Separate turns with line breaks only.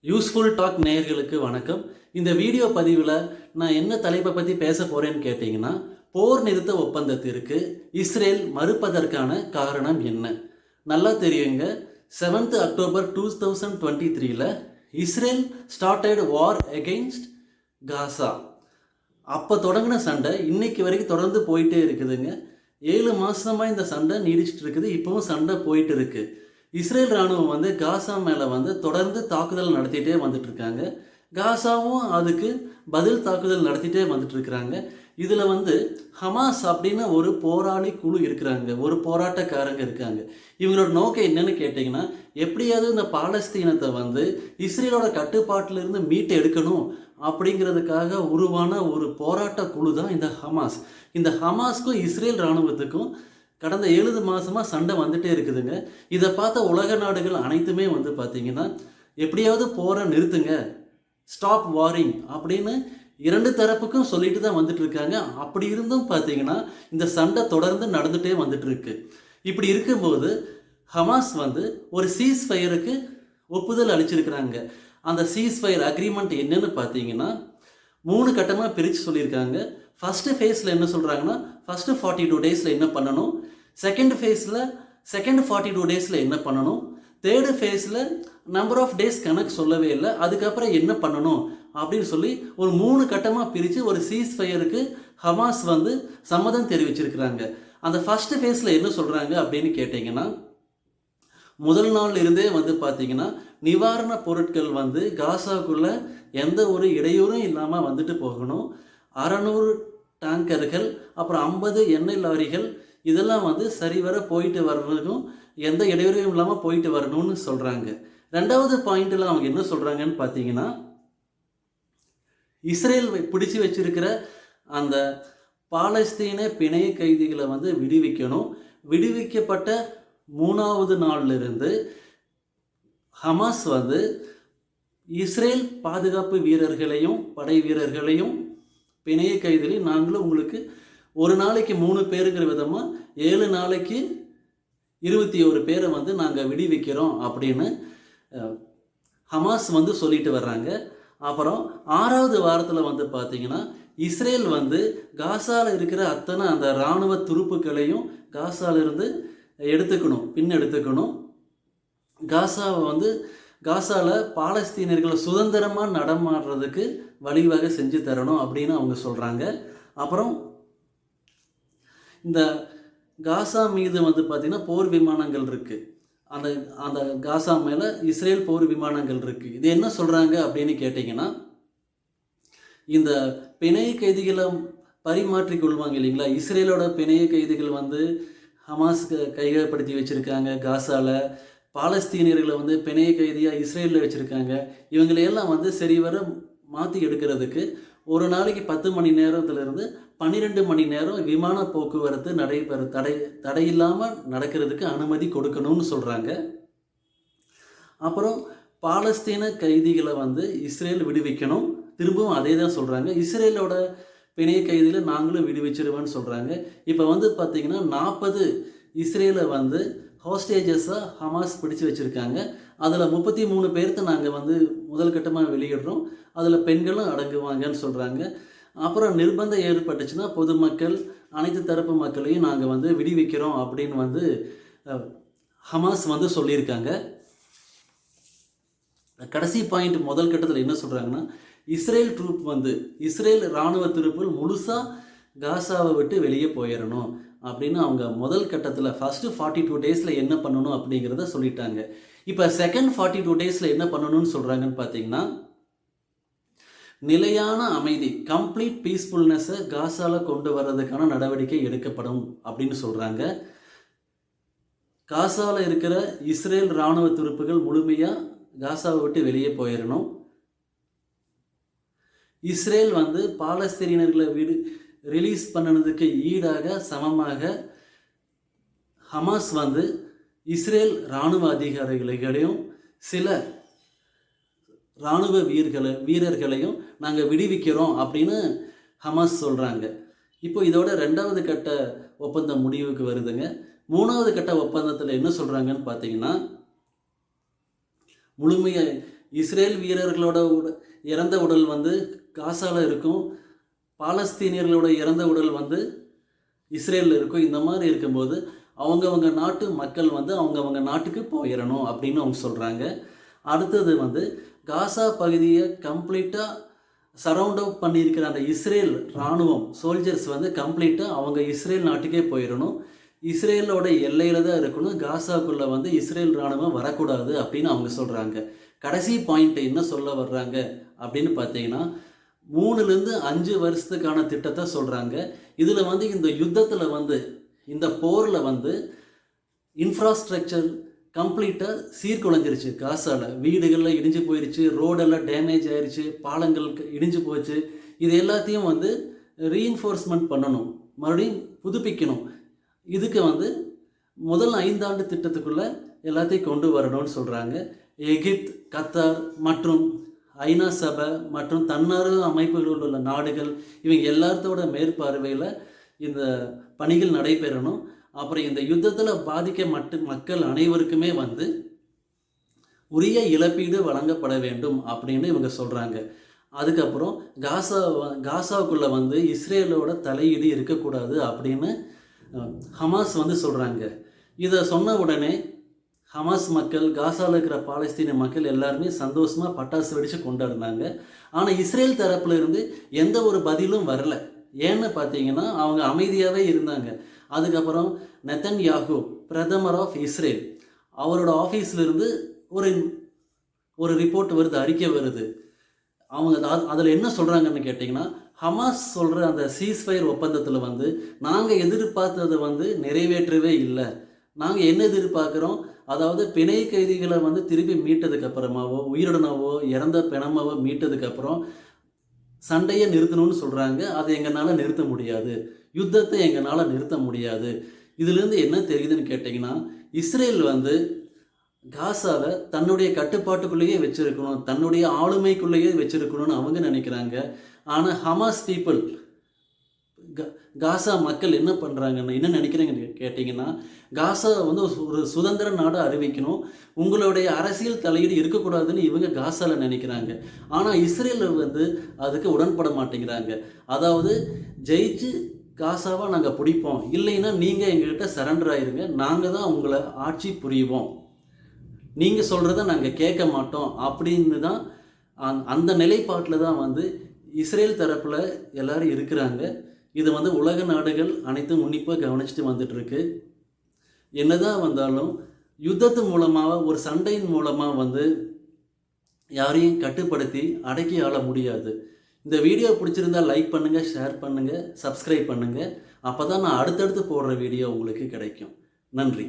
Useful talk நேயர்களுக்கு வணக்கம். இந்த வீடியோ பதிவில் நான் என்ன தலைப்பை பற்றி பேச போகிறேன்னு கேட்டிங்கன்னா, போர் நிறுத்த ஒப்பந்தத்திற்கு இஸ்ரேல் மறுப்பதற்கான காரணம் என்ன? நல்லா தெரியுங்க. 7th October 2023 Israel started war against Gaza. அப்போ தொடங்கின சண்டை இன்னைக்கு வரைக்கும் தொடர்ந்து போயிட்டே இருக்குதுங்க. 7 மாதமாக இந்த சண்டை நீடிச்சிட்டு இருக்குது. இப்போவும் சண்டை போயிட்டு இருக்குது. இஸ்ரேல் இராணுவம் காசா மேலே தொடர்ந்து தாக்குதல் நடத்திட்டே வந்துட்டுருக்காங்க. காசாவும் அதுக்கு பதில் தாக்குதல் நடத்திட்டே வந்துட்டுருக்குறாங்க. இதில் ஹமாஸ் அப்படின்னு ஒரு போராளி குழு இருக்கிறாங்க, ஒரு போராட்டக்காரங்க இருக்காங்க. இவங்களோட நோக்கம் என்னன்னு கேட்டிங்கன்னா, எப்படியாவது இந்த பாலஸ்தீனத்தை இஸ்ரேலோட கட்டுப்பாட்டிலிருந்து மீட்டு எடுக்கணும் அப்படிங்கிறதுக்காக உருவான ஒரு போராட்ட குழு தான் இந்த ஹமாஸ். இந்த ஹமாஸ்க்கும் இஸ்ரேல் இராணுவத்துக்கும் கடந்த 7 மாதமாக சண்டை வந்துகிட்டே இருக்குதுங்க. இதை பார்த்த உலக நாடுகள் அனைத்துமே பார்த்தீங்கன்னா, எப்படியாவது போரை நிறுத்துங்க, ஸ்டாப் வாரிங் அப்படின்னு 2 தரப்புக்கும் சொல்லிட்டு தான் வந்துட்டு இருக்காங்க. அப்படி இருந்தும் பார்த்தீங்கன்னா இந்த சண்டை தொடர்ந்து நடந்துகிட்டே வந்துட்டு இருக்கு. இப்படி இருக்கும்போது ஹமாஸ் ஒரு சீஸ் ஃபயருக்கு ஒப்புதல் அளிச்சிருக்கிறாங்க. அந்த சீஸ் ஃபயர் அக்ரிமெண்ட் என்னன்னு பார்த்தீங்கன்னா 3 கட்டமாக பிரித்து சொல்லியிருக்காங்க. ஃபஸ்ட்டு ஃபேஸில் என்ன சொல்கிறாங்கன்னா, ஃபஸ்ட்டு 42 டேஸில் என்ன பண்ணணும், செகண்ட் ஃபேஸில் செகண்ட் 42 டேஸில் என்ன பண்ணணும், தேர்டு ஃபேஸில் நம்பர் ஆஃப் டேஸ் கணக்கு சொல்லவே இல்லை, அதுக்கப்புறம் என்ன பண்ணணும் அப்படின்னு சொல்லி ஒரு 3 கட்டமாக பிரித்து ஒரு சீஸ் ஃபயருக்கு ஹமாஸ் சம்மதம் தெரிவிச்சிருக்கிறாங்க. அந்த ஃபஸ்ட்டு ஃபேஸில் என்ன சொல்கிறாங்க அப்படின்னு கேட்டிங்கன்னா, முதல் நாள் இருந்தே பார்த்தீங்கன்னா நிவாரண பொருட்கள் காசாக்குள்ளே எந்த ஒரு இடையூறும் இல்லாமல் வந்துட்டு போகணும். 600 டேங்கர்கள், அப்புறம் 50 எண்ணெய் லாரிகள், இதெல்லாம் சரிவர போயிட்டு வர்றதுக்கும் எந்த இடையூறும் இல்லாமல் போயிட்டு வரணும்னு சொல்கிறாங்க. 2வது பாயிண்டில் அவங்க என்ன சொல்கிறாங்கன்னு பார்த்தீங்கன்னா, இஸ்ரேல் பிடிச்சி வச்சிருக்கிற அந்த பாலஸ்தீன பிணைய கைதிகளை விடுவிக்கணும். விடுவிக்கப்பட்ட 3வது நாளிலிருந்து ஹமாஸ் இஸ்ரேல் பாதுகாப்பு வீரர்களையும் படை வீரர்களையும் பிணைய கைதிலையும் நாங்களும் உங்களுக்கு ஒரு நாளைக்கு 3 பேருங்கிற விதமாக 7 நாளைக்கு 21 பேரை நாங்கள் விடுவிக்கிறோம் அப்படின்னு ஹமாஸ் சொல்லிட்டு வர்றாங்க. அப்புறம் 6வது வாரத்தில் பார்த்தீங்கன்னா இஸ்ரேல் காசாவில் இருக்கிற அத்தனை அந்த இராணுவ துருப்புக்களையும் காசாலிருந்து எடுத்துக்கணும். காசாவை காசாவில் பாலஸ்தீனர்களை சுதந்திரமாக நடமாடுறதுக்கு வழிவகை செஞ்சு தரணும் அப்படின்னு அவங்க சொல்கிறாங்க. அப்புறம் இந்த காசா மீது பார்த்திங்கன்னா போர் விமானங்கள் இருக்குது. அந்த அந்த காசா மேலே இஸ்ரேல் போர் விமானங்கள் இருக்குது. இது என்ன சொல்கிறாங்க அப்படின்னு கேட்டிங்கன்னா, இந்த பிணைய கைதிகளை பரிமாற்றிக் கொள்வாங்க இல்லைங்களா, இஸ்ரேலோட பிணைய கைதிகள் ஹமாஸ் கையகப்படுத்தி வச்சுருக்காங்க. காசாவில் பாலஸ்தீனியர்களை பிணைய கைதியாக இஸ்ரேலில் வச்சுருக்காங்க. இவங்களையெல்லாம் சரிவர மாற்றி எடுக்கிறதுக்கு ஒரு நாளைக்கு 10 மணி நேரத்திலிருந்து 12 மணி நேரம் விமான போக்குவரத்து தடையில்லாமல் நடக்கிறதுக்கு அனுமதி கொடுக்கணும்னு சொல்கிறாங்க. அப்புறம் பாலஸ்தீன கைதிகளை இஸ்ரேல் விடுவிக்கணும். திரும்பவும் அதே தான் சொல்கிறாங்க. இஸ்ரேலோட பிணைய கைதியில் நாங்களும் விடுவிச்சிடுவேன்னு சொல்கிறாங்க. இப்போ பார்த்திங்கன்னா 40 இஸ்ரேலை ஹாஸ்டேஜஸாக ஹமாஸ் பிடிச்சி வச்சுருக்காங்க. அதில் 33 பேர்த்து நாங்கள் முதல் கட்டமாக வெளியிடுறோம். அதில் பெண்களும் அடங்குவாங்கன்னு சொல்கிறாங்க. அப்புறம் நிர்பந்தம் ஏற்பட்டுச்சுன்னா பொதுமக்கள் அனைத்து தரப்பு மக்களையும் நாங்கள் விடுவிக்கிறோம் அப்படின்னு ஹமாஸ் சொல்லியிருக்காங்க. கடைசி பாயிண்ட் முதல் கட்டத்தில் என்ன சொல்கிறாங்கன்னா, இஸ்ரேல் ட்ரூப் இஸ்ரேல் இராணுவ துருப்புகள் முழுசாக காசாவை விட்டு வெளியே போயிடணும் அப்படின்னு அவங்க முதல் கட்டத்தில் ஃபஸ்ட்டு 42 டேஸில் என்ன பண்ணணும் அப்படிங்கிறத சொல்லிட்டாங்க. இப்போ செகண்ட் 42 டேஸில் என்ன பண்ணணும்னு சொல்கிறாங்கன்னு பார்த்தீங்கன்னா, நிலையான அமைதி, கம்ப்ளீட் பீஸ்ஃபுல்னஸை காசாவில் கொண்டு வர்றதுக்கான நடவடிக்கை எடுக்கப்படும் அப்படின்னு சொல்கிறாங்க. காசாவில் இருக்கிற இஸ்ரேல் இராணுவ துருப்புகள் முழுமையாக காசாவை விட்டு வெளியே போயிடணும். இஸ்ரேல் பாலஸ்தீனியர்களை ரிலீஸ் பண்ணினதுக்கு ஈடாக சமமாக ஹமாஸ் இஸ்ரேல் இராணுவ அதிகாரிகளையும் சில இராணுவ வீரர்களையும் நாங்கள் விடுவிக்கிறோம் அப்படின்னு ஹமாஸ் சொல்கிறாங்க. இப்போ இதோட 2வது கட்ட ஒப்பந்தம் முடிவுக்கு வருதுங்க. 3வது கட்ட ஒப்பந்தத்தில் என்ன சொல்கிறாங்கன்னு பார்த்தீங்கன்னா, முழுமையாக இஸ்ரேல் வீரர்களோட இறந்த உடல் வந்து காசால இருக்கும், பாலஸ்தீனியர்களோட இறந்த உடல் வந்து இஸ்ரேலில் இருக்கும். இந்த மாதிரி இருக்கும்போது அவங்கவங்க நாட்டு மக்கள் வந்து அவங்கவங்க நாட்டுக்கு போயிடணும் அப்படின்னு அவங்க சொல்கிறாங்க. அடுத்தது வந்து காசா பகுதியை கம்ப்ளீட்டாக சரவுண்ட் அவுட் பண்ணியிருக்கிற அந்த இஸ்ரேல் இராணுவம் சோல்ஜர்ஸ் வந்து கம்ப்ளீட்டாக அவங்க இஸ்ரேல் நாட்டுக்கே போயிடணும், இஸ்ரேலோட எல்லையில் தான் இருக்கணும், காசாக்குள்ளே வந்து இஸ்ரேல் இராணுவம் வரக்கூடாது அப்படின்னு அவங்க சொல்கிறாங்க. கடைசி பாயிண்ட் என்ன சொல்ல வர்றாங்க அப்படின்னு பார்த்தீங்கன்னா 3லேருந்து 5 வருஷத்துக்கான திட்டத்தை சொல்கிறாங்க. இதில் வந்து இந்த யுத்தத்தில் வந்து இந்த போரில் வந்து இன்ஃப்ராஸ்ட்ரக்சர் கம்ப்ளீட்டாக சீர்குலைஞ்சிருச்சு. காசாவில் வீடுகளில் இடிஞ்சு போயிடுச்சு, ரோடெல்லாம் டேமேஜ் ஆயிடுச்சு, பாலங்கள் இடிஞ்சு போச்சு. இது எல்லாத்தையும் வந்து ரீஇன்ஃபோர்ஸ்மெண்ட் பண்ணணும், மறுபடியும் புதுப்பிக்கணும். இதுக்கு வந்து முதல் 5 ஆண்டு திட்டத்துக்குள்ளே எல்லாத்தையும் கொண்டு வரணும்னு சொல்கிறாங்க. எகிப்த், கத்தார் மற்றும் ஐநா சபை மற்றும் தன்னார்வ அமைப்புகளில் உள்ள நாடுகள் இவங்க எல்லாத்தோட மேற்பார்வையில் இந்த பணிகள் நடைபெறணும். அப்புறம் இந்த யுத்தத்தில் பாதிக்கப்பட்ட மக்கள் அனைவருக்குமே வந்து உரிய இழப்பீடு வழங்கப்பட வேண்டும் அப்படின்னு இவங்க சொல்கிறாங்க. அதுக்கப்புறம் காசாவுக்குள்ளே வந்து இஸ்ரேலோட தலையீடு இருக்கக்கூடாது அப்படின்னு ஹமாஸ் வந்து சொல்கிறாங்க. இதை சொன்ன உடனே ஹமாஸ் மக்கள், காசாவில் இருக்கிற பாலஸ்தீன மக்கள் எல்லாருமே சந்தோஷமாக பட்டாசு வெடித்து கொண்டாடினாங்க. ஆனால் இஸ்ரேல் தரப்புல இருந்து எந்த ஒரு பதிலும் வரல. ஏன்னு பார்த்தீங்கன்னா அவங்க அமைதியாகவே இருந்தாங்க. அதுக்கப்புறம் நெதன்யாகு, பிரதமர் ஆஃப் இஸ்ரேல், அவரோட ஆஃபீஸ்லேருந்து ஒரு ரிப்போர்ட் வருது, அறிக்கை வருது. அவங்க அதில் என்ன சொல்கிறாங்கன்னு கேட்டிங்கன்னா, ஹமாஸ் சொல்கிற அந்த சீஸ்ஃபயர் ஒப்பந்தத்தில் வந்து நாங்கள் எதிர்பார்த்ததை வந்து நிறைவேற்றவே இல்லை. நாங்கள் என்ன எதிர்பார்க்குறோம், அதாவது பிணை கைதிகளை வந்து திருப்பி மீட்டதுக்கப்புறமாவோ, உயிருடனாவோ இறந்த பிணமாவோ மீட்டதுக்கப்புறம் சண்டையை நிறுத்தணும்னு சொல்கிறாங்க. அதை எங்களால் நிறுத்த முடியாது, யுத்தத்தை எங்களால் நிறுத்த முடியாது. இதுலேருந்து என்ன தெரியுதுன்னு கேட்டிங்கன்னா, இஸ்ரேல் வந்து காசாவை தன்னுடைய கட்டுப்பாட்டுக்குள்ளேயே வச்சுருக்கணும், தன்னுடைய ஆளுமைக்குள்ளேயே வச்சுருக்கணும்னு அவங்க நினைக்கிறாங்க. ஆனால் ஹமாஸ் பீப்புள், காசா மக்கள் என்ன பண்ணுறாங்கன்னு என்ன நினைக்கிறீங்கன்னு கேட்டிங்கன்னா, காசா வந்து ஒரு சுதந்திர நாடாக அறிவிக்கணும், உங்களுடைய அரசியல் தலையீடு இருக்கக்கூடாதுன்னு இவங்க காசாவில் நினைக்கிறாங்க. ஆனால் இஸ்ரேலில் வந்து அதுக்கு உடன்பட மாட்டேங்கிறாங்க. அதாவது ஜெயிச்சு காசாவை நாங்கள் பிடிப்போம், இல்லைன்னா நீங்கள் எங்கள்கிட்ட சரண்டர் ஆயிருங்க, நாங்கள் தான் உங்களை ஆட்சி புரிவோம், நீங்கள் சொல்கிறத நாங்கள் கேட்க மாட்டோம் அப்படின்னு தான் அந்த நிலைப்பாட்டில் தான் வந்து இஸ்ரேல் தரப்பில் எல்லோரும் இருக்கிறாங்க. இது வந்து உலக நாடுகள் அனைத்தும் உன்னிப்பாக கவனிச்சுட்டு வந்துட்டுருக்கு. என்னதான் வந்தாலும் யுத்தத்து மூலமாக, ஒரு சண்டையின் மூலமாக வந்து யாரையும் கட்டுப்படுத்தி அடக்கி ஆள முடியாது. இந்த வீடியோ பிடிச்சிருந்தால் லைக் பண்ணுங்கள், ஷேர் பண்ணுங்கள், சப்ஸ்கிரைப் பண்ணுங்கள். அப்போ தான் நான் அடுத்தடுத்து போடுற வீடியோ உங்களுக்கு கிடைக்கும். நன்றி.